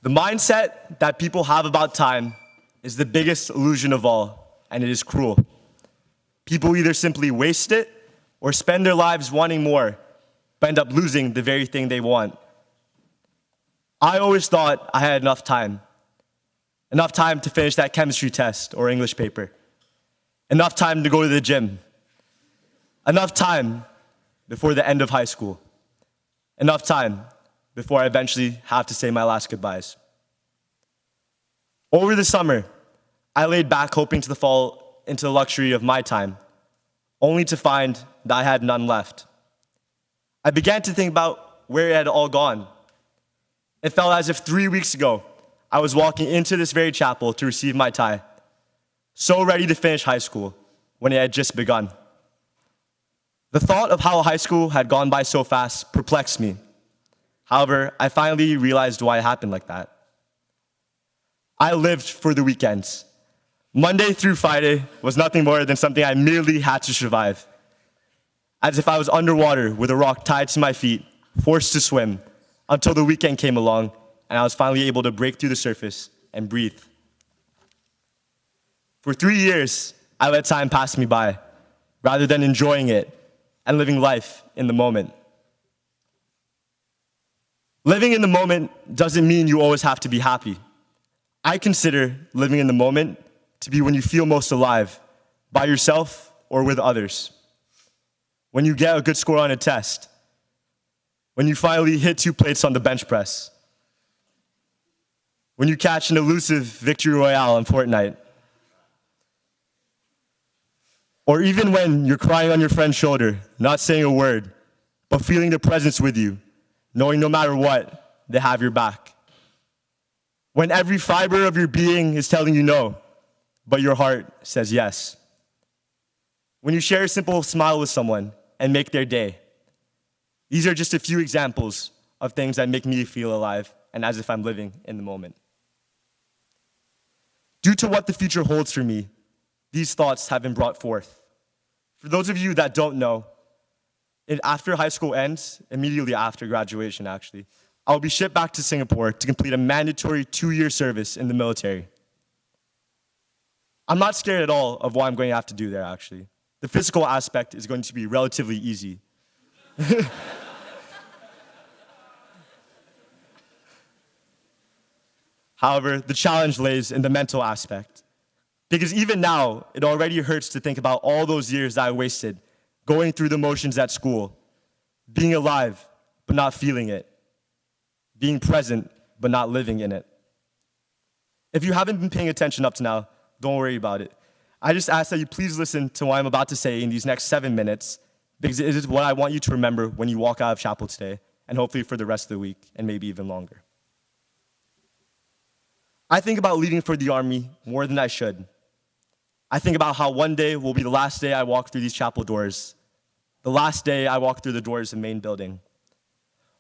The mindset that people have about time is the biggest illusion of all, and it is cruel. People either simply waste it or spend their lives wanting more, but end up losing the very thing they want. I always thought I had enough time to finish that chemistry test or English paper, enough time to go to the gym, enough time before the end of high school, enough time before I eventually have to say my last goodbyes. Over the summer, I laid back hoping to fall into the luxury of my time, only to find that I had none left. I began to think about where it had all gone. It felt as if 3 weeks ago, I was walking into this very chapel to receive my tie, so ready to finish high school when it had just begun. The thought of how high school had gone by so fast perplexed me. However, I finally realized why it happened like that. I lived for the weekends. Monday through Friday was nothing more than something I merely had to survive. As if I was underwater with a rock tied to my feet, forced to swim, until the weekend came along and I was finally able to break through the surface and breathe. For 3 years, I let time pass me by, rather than enjoying it and living life in the moment. Living in the moment doesn't mean you always have to be happy. I consider living in the moment to be when you feel most alive, by yourself or with others. When you get a good score on a test, when you finally hit 2 plates on the bench press, when you catch an elusive victory royale in Fortnite, or even when you're crying on your friend's shoulder, not saying a word, but feeling their presence with you, knowing no matter what, they have your back. When every fiber of your being is telling you no, but your heart says yes. When you share a simple smile with someone and make their day. These are just a few examples of things that make me feel alive and as if I'm living in the moment. Due to what the future holds for me, these thoughts have been brought forth. For those of you that don't know, after high school ends, immediately after graduation actually, I'll be shipped back to Singapore to complete a mandatory 2-year service in the military. I'm not scared at all of what I'm going to have to do there actually. The physical aspect is going to be relatively easy. However, the challenge lays in the mental aspect. Because even now, it already hurts to think about all those years that I wasted going through the motions at school, being alive, but not feeling it, being present, but not living in it. If you haven't been paying attention up to now, don't worry about it. I just ask that you please listen to what I'm about to say in these next 7 minutes, because it is what I want you to remember when you walk out of chapel today, and hopefully for the rest of the week, and maybe even longer. I think about leaving for the Army more than I should. I think about how one day will be the last day I walk through these chapel doors, the last day I walk through the doors of the main building.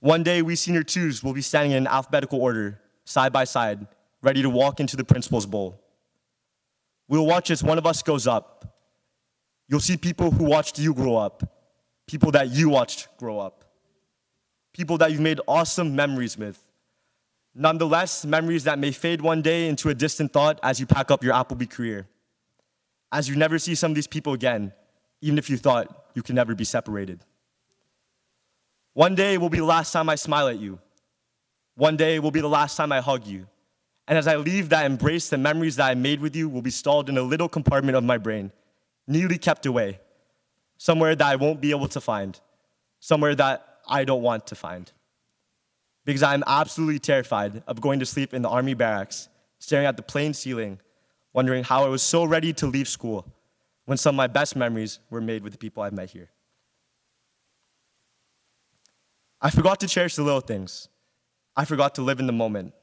One day, we senior twos will be standing in alphabetical order, side by side, ready to walk into the principal's bowl. We'll watch as one of us goes up. You'll see people who watched you grow up, people that you watched grow up, people that you've made awesome memories with. Nonetheless, memories that may fade one day into a distant thought as you pack up your Applebee career, as you never see some of these people again, even if you thought you could never be separated. One day will be the last time I smile at you. One day will be the last time I hug you. And as I leave that embrace, the memories that I made with you will be stalled in a little compartment of my brain, neatly kept away, somewhere that I won't be able to find, somewhere that I don't want to find. Because I'm absolutely terrified of going to sleep in the Army barracks, staring at the plain ceiling, wondering how I was so ready to leave school when some of my best memories were made with the people I've met here. I forgot to cherish the little things. I forgot to live in the moment.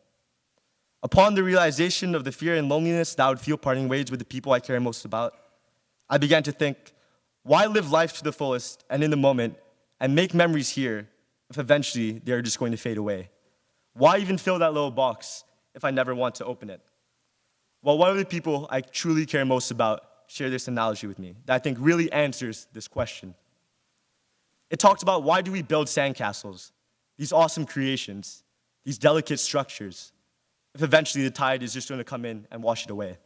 Upon the realization of the fear and loneliness that I would feel parting ways with the people I care most about, I began to think, why live life to the fullest and in the moment and make memories here if eventually they're just going to fade away? Why even fill that little box if I never want to open it? Well, one of the people I truly care most about shared this analogy with me that I think really answers this question. It talks about, why do we build sandcastles, these awesome creations, these delicate structures? if eventually the tide is just going to come in and wash it away?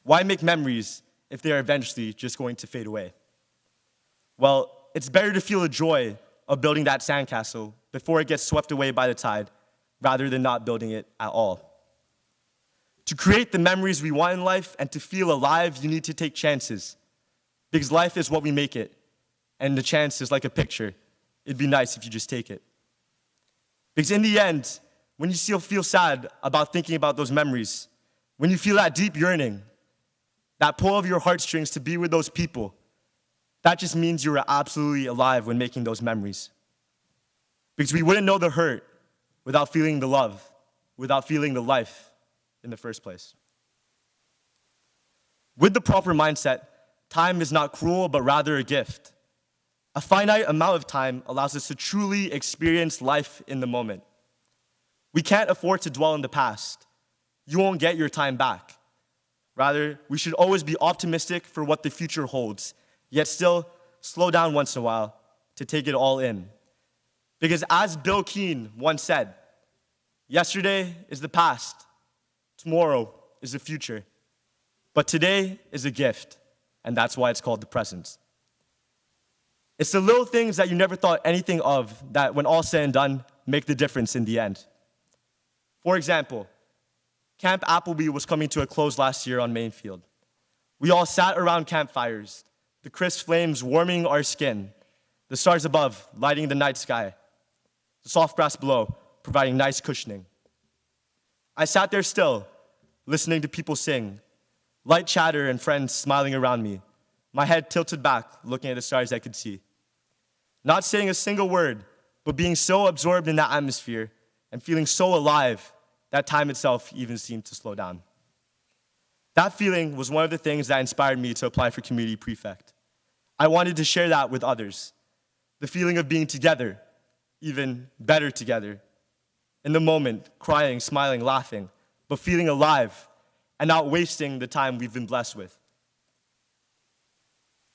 Why make memories if they are eventually just going to fade away? Well, it's better to feel the joy of building that sandcastle before it gets swept away by the tide rather than not building it at all. To create the memories we want in life and to feel alive, you need to take chances. Because life is what we make it, and the chance is like a picture. It'd be nice if you just take it. Because in the end, when you still feel sad about thinking about those memories, when you feel that deep yearning, that pull of your heartstrings to be with those people, that just means you were absolutely alive when making those memories. Because we wouldn't know the hurt without feeling the love, without feeling the life in the first place. With the proper mindset, time is not cruel, but rather a gift. A finite amount of time allows us to truly experience life in the moment. We can't afford to dwell in the past. You won't get your time back. Rather, we should always be optimistic for what the future holds, yet still slow down once in a while to take it all in. Because as Bill Keane once said, yesterday is the past, tomorrow is the future, but today is a gift, and that's why it's called the present. It's the little things that you never thought anything of that, when all said and done, make the difference in the end. For example, Camp Appleby was coming to a close last year on Mainfield. We all sat around campfires, the crisp flames warming our skin, the stars above lighting the night sky, the soft grass below providing nice cushioning. I sat there still, listening to people sing, light chatter and friends smiling around me, my head tilted back, looking at the stars I could see. Not saying a single word, but being so absorbed in that atmosphere and feeling so alive that time itself even seemed to slow down. That feeling was one of the things that inspired me to apply for Community Prefect. I wanted to share that with others. The feeling of being together, even better together. In the moment, crying, smiling, laughing, but feeling alive and not wasting the time we've been blessed with.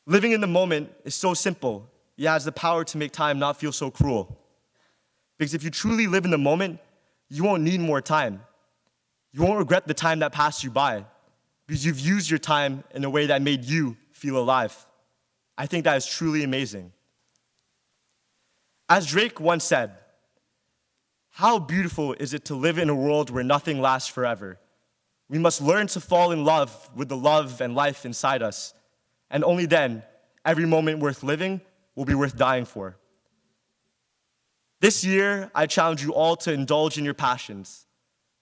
Living in the moment is so simple, yet has the power to make time not feel so cruel. Because if you truly live in the moment, you won't need more time. You won't regret the time that passed you by because you've used your time in a way that made you feel alive. I think that is truly amazing. As Drake once said, how beautiful is it to live in a world where nothing lasts forever? We must learn to fall in love with the love and life inside us, and only then, every moment worth living will be worth dying for. This year, I challenge you all to indulge in your passions.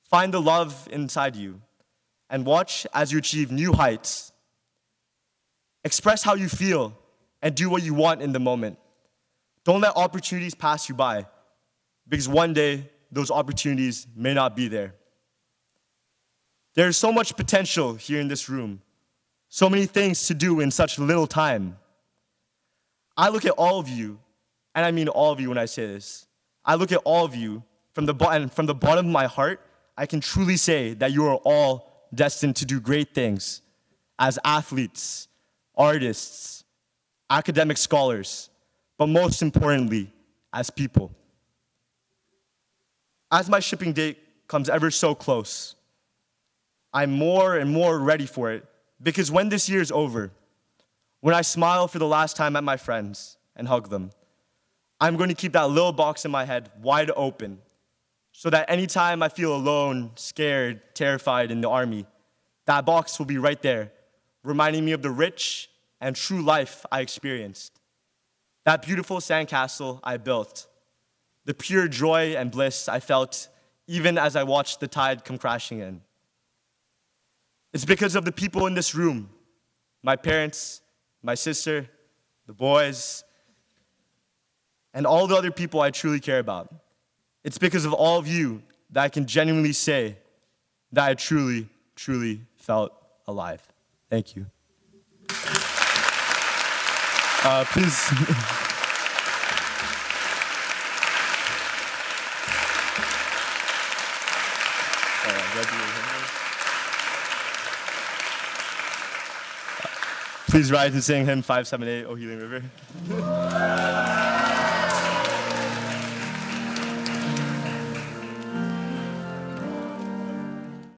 Find the love inside you, and watch as you achieve new heights. Express how you feel, and do what you want in the moment. Don't let opportunities pass you by, because one day, those opportunities may not be there. There is so much potential here in this room, so many things to do in such little time. I look at all of you, and I mean all of you when I say this. I look at all of you from the bottom of my heart. I can truly say that you are all destined to do great things as athletes, artists, academic scholars, but most importantly, as people. As my shipping date comes ever so close, I'm more and more ready for it because when this year is over, when I smile for the last time at my friends and hug them, I'm going to keep that little box in my head wide open so that anytime I feel alone, scared, terrified in the army, that box will be right there, reminding me of the rich and true life I experienced, that beautiful sandcastle I built, the pure joy and bliss I felt even as I watched the tide come crashing in. It's because of the people in this room, my parents, my sister, the boys, and all the other people I truly care about. It's because of all of you that I can genuinely say that I truly, truly felt alive. Thank you. Please. Please rise and sing hymn 578, O Healing River.